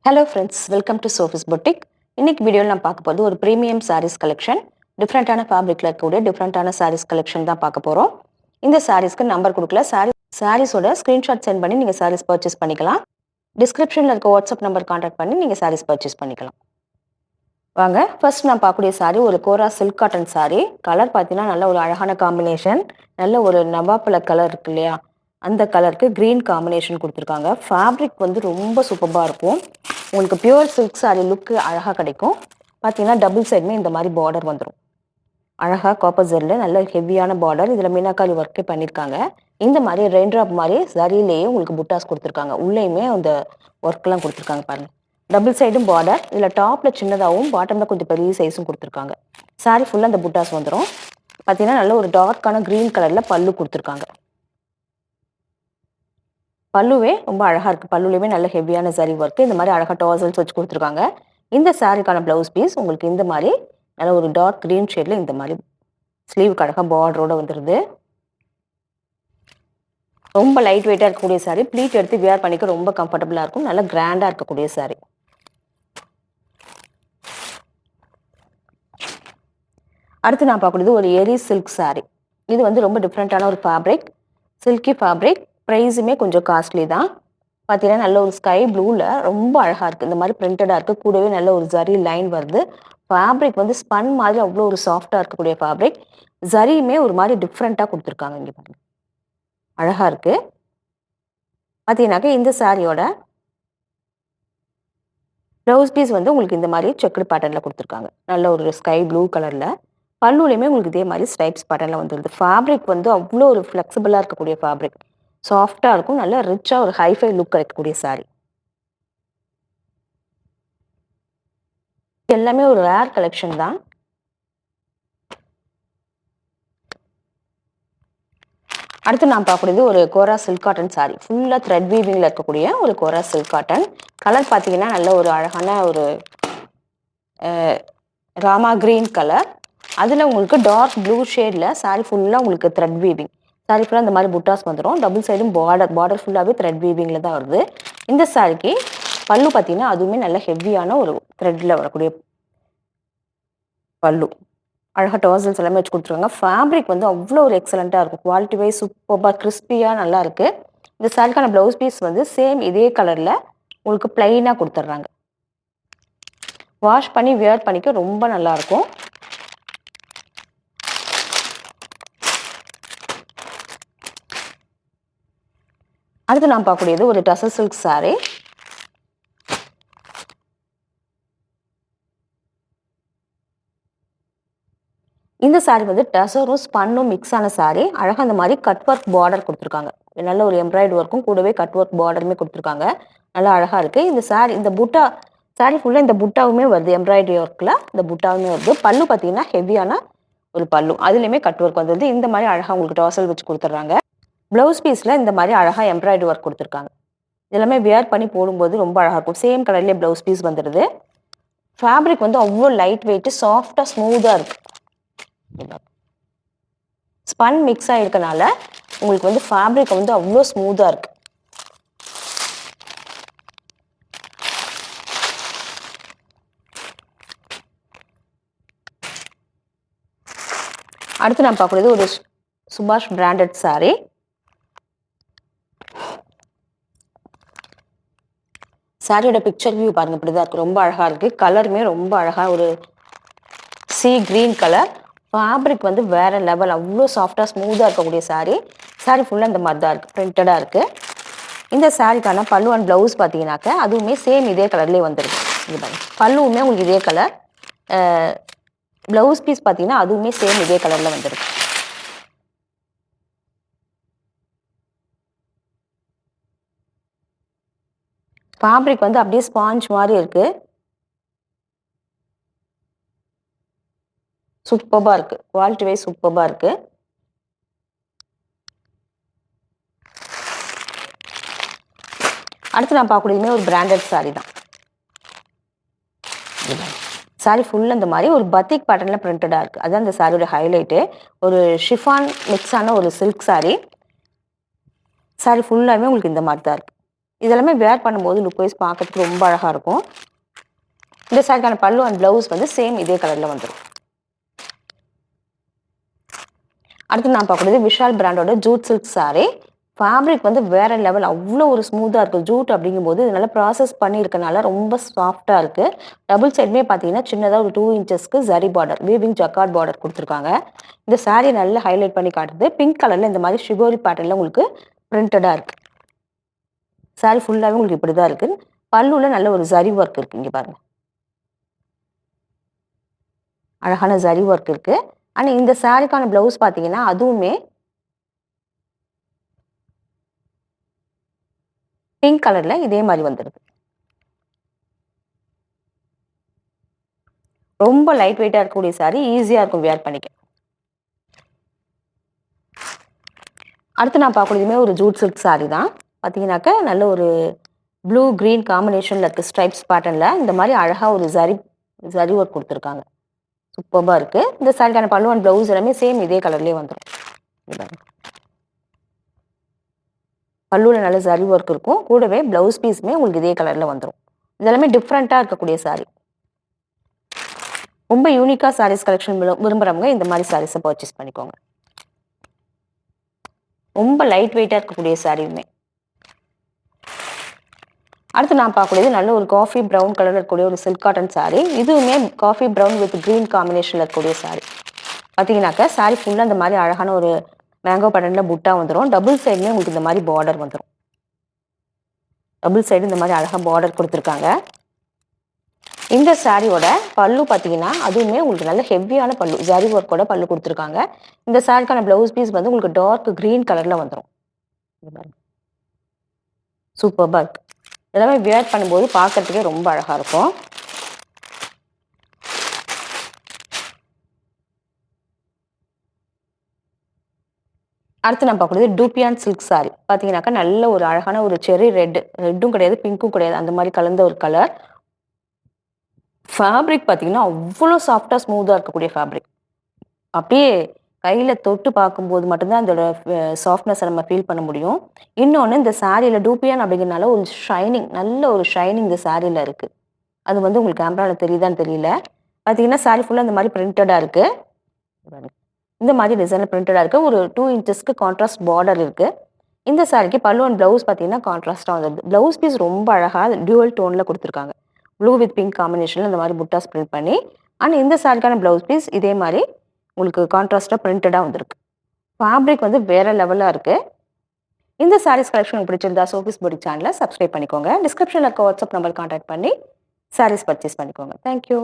Hello friends, welcome to Sophie's boutique. இன்னைக்கு வீடியோவில் நான் பார்க்க போகிறது ஒரு ப்ரீமியம் சாரீஸ் கலெக்ஷன். டிஃப்ரெண்ட்டான ஃபேப்ரிக்கில் இருக்கக்கூடிய டிஃப்ரெண்ட்டான சாரீஸ் கலெக்ஷன் தான் பார்க்க போகிறோம். இந்த சாரீஸ்க்கு நம்பர் கொடுக்கல. சாரீஸோட ஸ்க்ரீன்ஷாட் சென்ட் பண்ணி நீங்கள் சாரீஸ் பர்ச்சேஸ் பண்ணிக்கலாம். டிஸ்கிரிப்ஷனில் இருக்க வாட்ஸ்அப் நம்பர் கான்டாக்ட் பண்ணி நீங்கள் சாரீஸ் பர்ச்சேஸ் பண்ணிக்கலாம். வாங்க, ஃபர்ஸ்ட் நான் பார்க்கக்கூடிய சாரீ ஒரு கோரா சில்க் காட்டன் சாரீ. கலர் பார்த்தீங்கன்னா நல்ல ஒரு அழகான காம்பினேஷன். நல்ல ஒரு நவாப்பழ கலர் இருக்கு இல்லையா, அந்த கலருக்கு க்ரீன் காம்பினேஷன் கொடுத்துருக்காங்க. ஃபேப்ரிக் வந்து ரொம்ப சூப்பராக இருக்கும். உங்களுக்கு பியூர் சில்க் சாரீ லுக்கு அழகாக கிடைக்கும். பார்த்தீங்கன்னா டபுள் சைடுமே இந்த மாதிரி பார்டர் வந்துடும். அழகாக காப்பர் ஜெல்லில் நல்ல ஹெவியான பார்டர். இதில் மீனாக்காரி ஒர்க்கே பண்ணியிருக்காங்க. இந்த மாதிரி ரெயின் ட்ராப் மாதிரி சரியிலேயே உங்களுக்கு புட்டாஸ் கொடுத்துருக்காங்க. உள்ளேயுமே அந்த ஒர்க்லாம் கொடுத்துருக்காங்க பாருங்கள். டபுள் சைடும் பார்டர். இதில் டாப்பில் சின்னதாகவும் பாட்டமில் கொஞ்சம் பெரிய சைஸும் கொடுத்துருக்காங்க. சாரீ ஃபுல்லாக அந்த புட்டாஸ் வந்துடும். பார்த்தீங்கன்னா நல்ல ஒரு டார்க்கான க்ரீன் கலரில் பல்லு கொடுத்துருக்காங்க. பல்லுவே ரொம்ப அழகாக இருக்குது. பல்லுலேயுமே நல்ல ஹெவியான சரி ஒர்க்கு. இந்த மாதிரி அழகாக டாசல்ஸ் வச்சு கொடுத்துருக்காங்க. இந்த சாரீக்கான ப்ளவுஸ் பீஸ் உங்களுக்கு இந்த மாதிரி நல்ல ஒரு டார்க் க்ரீன் ஷேடில் இந்த மாதிரி ஸ்லீவுக்கு அழகாக பார்டரோடு வந்துடுது. ரொம்ப லைட் வெயிட்டாக இருக்கக்கூடிய சாரீ. ப்ளீட் எடுத்து வியர் பண்ணிக்க ரொம்ப கம்ஃபர்டபுளாக இருக்கும். நல்லா கிராண்டாக இருக்கக்கூடிய சாரீ. அடுத்து நான் பார்க்கக்கூடியது ஒரு எரி சில்க் சாரீ. இது வந்து ரொம்ப டிஃப்ரெண்ட்டான ஒரு ஃபேப்ரிக், சில்கி ஃபேப்ரிக். ப்ரைஸுமே கொஞ்சம் காஸ்ட்லி தான். பார்த்தீங்கன்னா நல்ல ஒரு ஸ்கை ப்ளூவில் ரொம்ப அழகாக இருக்குது. இந்த மாதிரி பிரிண்டடாக இருக்குது. கூடவே நல்ல ஒரு ஜரி லைன் வருது. ஃபேப்ரிக் வந்து ஸ்பன் மாதிரி அவ்வளோ ஒரு சாஃப்டாக இருக்கக்கூடிய ஃபேப்ரிக். ஜரியுமே ஒரு மாதிரி டிஃப்ரெண்ட்டாக கொடுத்துருக்காங்க. இங்கே பாருங்கள், அழகாக இருக்குது. பார்த்தீங்கன்னாக்கா இந்த சாரியோட ப்ளவுஸ் பீஸ் வந்து உங்களுக்கு இந்த மாதிரி செக்குடு பேட்டர்னில் கொடுத்துருக்காங்க. நல்ல ஒரு ஸ்கை ப்ளூ கலரில். பல்லுலையுமே உங்களுக்கு இதே மாதிரி ஸ்ட்ரைப்ஸ் பேட்டர்னில் வந்துடுது. ஃபேப்ரிக் வந்து அவ்வளோ ஒரு ஃப்ளெக்சிபிளாக இருக்கக்கூடிய ஃபேப்ரிக். சாஃப்டாக இருக்கும். நல்லா ரிச்சாக ஒரு ஹைஃபை லுக் கிடைக்கக்கூடிய சாரீ. எல்லாமே ஒரு ரேர் கலெக்ஷன் தான். அடுத்து நான் பார்க்கக்கூடியது ஒரு கோரா சில்க் காட்டன் சாரீ. ஃபுல்லாக த்ரெட் வீவிங்கில் இருக்கக்கூடிய ஒரு கோரா சில்க் காட்டன். கலர் பார்த்தீங்கன்னா நல்ல ஒரு அழகான ஒரு ராமா கிரீன் கலர். அதில் உங்களுக்கு டார்க் ப்ளூ ஷேடில் சாரீ ஃபுல்லாக உங்களுக்கு த்ரெட் வீவிங். சாரீ ஃபுல்லாக இந்த மாதிரி புட்டாஸ் வந்துடும். டபுள் சைடும் பார்டர் ஃபுல்லாகவே த்ரெட் வீவிங்கில் தான் வருது. இந்த சாரீக்கு பல்லு பார்த்தீங்கன்னா அதுவுமே நல்ல ஹெவியான ஒரு த்ரெட்டில் வரக்கூடிய பல்லு. அழகாக டாசல்ஸ் எல்லாமே வச்சு கொடுத்துருக்காங்க. ஃபேப்ரிக் வந்து அவ்வளோ ஒரு எக்ஸலண்ட்டாக இருக்கும். குவாலிட்டி வைஸ் சூப்பராக கிறிஸ்பியாக நல்லா இருக்குது. இந்த சாரீக்கான ப்ளவுஸ் பீஸ் வந்து சேம் இதே கலரில் உங்களுக்கு ப்ளைனாக கொடுத்துட்றாங்க. வாஷ் பண்ணி வியர் பண்ணிக்க ரொம்ப நல்லாயிருக்கும். அடுத்து நான் பார்க்கக்கூடியது ஒரு டசர் சில்க் சாரீ. இந்த சாரீ வந்து டசரும் ஸ்பன்னும் மிக்ஸ் ஆன சாரீ. அழகாக அந்த மாதிரி கட் ஒர்க் பார்டர் கொடுத்துருக்காங்க. நல்ல ஒரு எம்ப்ராய்டரி ஒர்க்கும் கூடவே கட் ஒர்க் பார்டருமே கொடுத்துருக்காங்க. நல்லா அழகாக இருக்குது. இந்த சாரீ இந்த புட்டா சாரீ ஃபுல்லாக இந்த புட்டாவுமே வருது. எம்ப்ராய்டரி ஒர்க்கில் இந்த புட்டாவுமே வருது. பல்லு பார்த்தீங்கன்னா ஹெவியான ஒரு பல்லு. அதுலேயுமே கட் ஒர்க் வந்தது. இந்த மாதிரி அழகாக உங்களுக்கு டாசல் வச்சு கொடுத்துட்றாங்க. ப்ளவுஸ் பீஸில் இந்த மாதிரி அழகாக எம்ப்ராய்டரி ஒர்க் கொடுத்துருக்காங்க. இதெல்லாமே வியர் பண்ணி போடும்போது ரொம்ப அழகாக இருக்கும். சேம் கலர்லேயே ப்ளவுஸ் பீஸ் வந்துடுது. ஃபேப்ரிக் வந்து அவ்வளோ லைட் வெயிட்டு, சாஃப்டாக ஸ்மூத்தாக இருக்குது. ஸ்பன் மிக்ஸ் ஆகிருக்கனால உங்களுக்கு வந்து ஃபேப்ரிக் வந்து அவ்வளோ ஸ்மூத்தாக இருக்குது. அடுத்து நான் பார்க்குறது ஒரு சுபாஷ் பிராண்டட் சாரீ. சாரியோட பிக்சர் வியூ பாருங்கள், இப்படி தான் இருக்குது. ரொம்ப அழகாக இருக்குது. கலருமே ரொம்ப அழகாக ஒரு சி கிரீன் கலர். ஃபேப்ரிக் வந்து வேறு லெவல். அவ்வளோ சாஃப்டாக ஸ்மூத்தாக இருக்கக்கூடிய சாரீ. சாரீ ஃபுல்லாக இந்த மாதிரி தான் இருக்குது. பிரிண்டடாக இருக்குது. இந்த சாரீக்கான பல்லு அண்ட் ப்ளவுஸ் பார்த்தீங்கன்னாக்க அதுவுமே சேம் இதே கலர்லேயே வந்துடுது. இது பாருங்க, பல்லுவுமே உங்களுக்கு இதே கலர். ப்ளவுஸ் பீஸ் பார்த்தீங்கன்னா அதுவுமே சேம் இதே கலரில் வந்துடுது. ஃபேப்ரிக் வந்து அப்படியே ஸ்பாஞ்ச் மாதிரி இருக்குது. சூப்பராக இருக்குது. குவாலிட்டி வைஸ் சூப்பராக இருக்குது. அடுத்து நான் பார்க்கக்கூடியதுமே ஒரு பிராண்டட் சாரீ தான். சாரீ ஃபுல்லாக இந்த மாதிரி ஒரு பத்திக் பேட்டர்னில் பிரிண்டடாக இருக்குது. அதுதான் இந்த சாரியோட ஹைலைட்டு. ஒரு ஷிஃபான் மிக்ஸான ஒரு சில்க் சாரீ. சாரீ ஃபுல்லாகவே உங்களுக்கு இந்த மாதிரி தான் இருக்குது. இதெல்லாமே வேர் பண்ணும்போது லுக் வைஸ் பார்க்கறதுக்கு ரொம்ப அழகாக இருக்கும். இந்த சாரிக்கான பல்லு அண்ட் ப்ளவுஸ் வந்து சேம் இதே கலரில் வந்துடும். அடுத்து நான் பார்க்குறது விஷால் பிராண்டோட ஜூட் சில்க் சாரீ. ஃபேப்ரிக் வந்து வேற லெவல், அவ்வளோ ஒரு ஸ்மூத்தாக இருக்குது. ஜூட் அப்படிங்கும்போது இதனால ப்ராசஸ் பண்ணியிருக்கனால ரொம்ப சாஃப்டாக இருக்குது. டபுள் சைடுமே பார்த்தீங்கன்னா சின்னதாக ஒரு 2 இன்ச்சஸ்க்கு zari border, weaving jacquard border கொடுத்துருக்காங்க. இந்த சாரீ நல்லா ஹைலைட் பண்ணி காட்டுது. பிங்க் கலரில் இந்த மாதிரி ஷிபோரி பேட்டர்னில் உங்களுக்கு பிரிண்டடாக இருக்குது. சாரீ ஃபுல்லாகவே உங்களுக்கு இப்படி தான் இருக்குது. பல்லுவில் நல்ல ஒரு ஜரி ஒர்க் இருக்குது. இங்கே பாருங்கள், அழகான ஜரி ஒர்க் இருக்குது. ஆனால் இந்த சாரீக்கான ப்ளவுஸ் பார்த்தீங்கன்னா அதுவுமே பிங்க் கலரில் இதே மாதிரி வந்துடுது. ரொம்ப லைட் வெயிட்டாக இருக்கக்கூடிய சாரீ, ஈஸியாக இருக்கும் வேர் பண்ணிக்க. அடுத்து நான் பார்க்கக்கூடியதுமே ஒரு ஜூட் சில்க் சாரீ தான். பார்த்தீங்கன்னாக்கா நல்ல ஒரு ப்ளூ க்ரீன் காம்பினேஷனில் இருக்குது. ஸ்ட்ரைப்ஸ் பேட்டர்னில் இந்த மாதிரி அழகாக ஒரு ஜரி ஒர்க் கொடுத்துருக்காங்க. சூப்பராக இருக்குது. இந்த சாரிக்கான பல்லு அண்ட் ப்ளவுஸ் எல்லாமே சேம் இதே கலர்லேயே வந்துடும். பல்லுவில் நல்ல ஜரி ஒர்க் இருக்கும். கூடவே ப்ளவுஸ் பீஸுமே உங்களுக்கு இதே கலரில் வந்துடும். இதெல்லாமே டிஃப்ரெண்ட்டாக இருக்கக்கூடிய சாரீ. ரொம்ப யூனிக்காக சாரீஸ் கலெக்ஷன் விரும்புகிறவங்க இந்த மாதிரி சாரீஸை பர்ச்சேஸ் பண்ணிக்கோங்க. ரொம்ப லைட் வெயிட்டாக இருக்கக்கூடிய சாரியுமே. அடுத்து நான் பார்க்கக்கூடியது நல்ல ஒரு காஃபி ப்ரௌன் கலரில் இருக்கக்கூடிய ஒரு சில்க் காட்டன் சாரீ. இதுவுமே காஃபி ப்ரௌன் வித் க்ரீன் காம்பினேஷனில் இருக்கக்கூடிய சாரீ. பார்த்தீங்கன்னாக்கா சாரீ ஃபுல்லாக இந்த மாதிரி அழகான ஒரு மேங்கோ பேட்டர்னில் புட்டா வந்துடும். டபுள் சைடுமே உங்களுக்கு இந்த மாதிரி பார்டர் வந்துடும். டபுள் சைடு இந்த மாதிரி அழகாக பார்டர் கொடுத்துருக்காங்க. இந்த சாரியோட பல்லு பார்த்தீங்கன்னா அதுவுமே உங்களுக்கு நல்ல ஹெவியான பல்லு, ஜரி ஒர்க்கோட பல்லு கொடுத்துருக்காங்க. இந்த சாரிக்கான ப்ளவுஸ் பீஸ் வந்து உங்களுக்கு டார்க் க்ரீன் கலரில் வந்துடும். சூப்பராக இருக்கு. எல்லாமே வியர் பண்ணும்போது பார்க்கறதுக்கே ரொம்ப அழகாக இருக்கும். அடுத்து நான் பார்க்கறது டூப்பியான் சில்க் சாரீ. பார்த்தீங்கன்னாக்கா நல்ல ஒரு அழகான ஒரு செரி ரெட்டும் கிடையாது, பிங்க்கும் கிடையாது, அந்த மாதிரி கலந்த ஒரு கலர். ஃபேப்ரிக் பார்த்தீங்கன்னா அவ்வளோ சாஃப்டாக ஸ்மூத்தாக இருக்கக்கூடிய ஃபேப்ரிக். அப்படியே கையில் தொட்டு பார்க்கும்போது மட்டும்தான் அதோட சாஃப்ட்னஸை நம்ம ஃபீல் பண்ண முடியும். இன்னொன்று இந்த சாரியில் டூப்பியான் அப்படிங்கிறனால ஒரு ஷைனிங், நல்ல ஒரு ஷைனிங் இந்த சாரியில் இருக்குது. அது வந்து உங்களுக்கு கேமராவில் தெரியுதான்னு தெரியல. பார்த்தீங்கன்னா சாரி ஃபுல்லாக இந்த மாதிரி பிரிண்டடாக இருக்குது. இந்த மாதிரி டிசைனில் பிரிண்டடாக இருக்குது. ஒரு 2 இன்ச்சஸ்க்கு கான்ட்ராஸ்ட் பார்டர் இருக்குது. இந்த சாரிக்கு பல்லு அண்ட் ப்ளவுஸ் பார்த்தீங்கன்னா கான்ட்ராஸ்ட்டாக வந்துடுது. ப்ளவுஸ் பீஸ் ரொம்ப அழகாக டியூவல் டோனில் கொடுத்துருக்காங்க. ப்ளூ வித் பிங்க் காம்பினேஷனில் இந்த மாதிரி புட்டாஸ் பிரிண்ட் பண்ணி. ஆனால் இந்த சாரிக்கான ப்ளவுஸ் பீஸ் இதே மாதிரி உங்களுக்கு கான்ட்ராஸ்ட்டாக பிரிண்டடாக வந்திருக்கு. ஃபேப்ரிக் வந்து வேறு லெவலாக இருக்குது. இந்த சாரீஸ் கலெக்ஷன் உங்களுக்கு பிடிச்சிருந்தா சோஃபிஸ் பொட்டிக் சேனலை சப்ஸ்கிரைப் பண்ணிக்கோங்க. டிஸ்கிரிப்ஷனில் இருக்க வாட்ஸ்அப் நம்பர் கான்டாக்ட் பண்ணி சாரீஸ் பர்ச்சேஸ் பண்ணிக்கோங்க. தேங்க்யூ.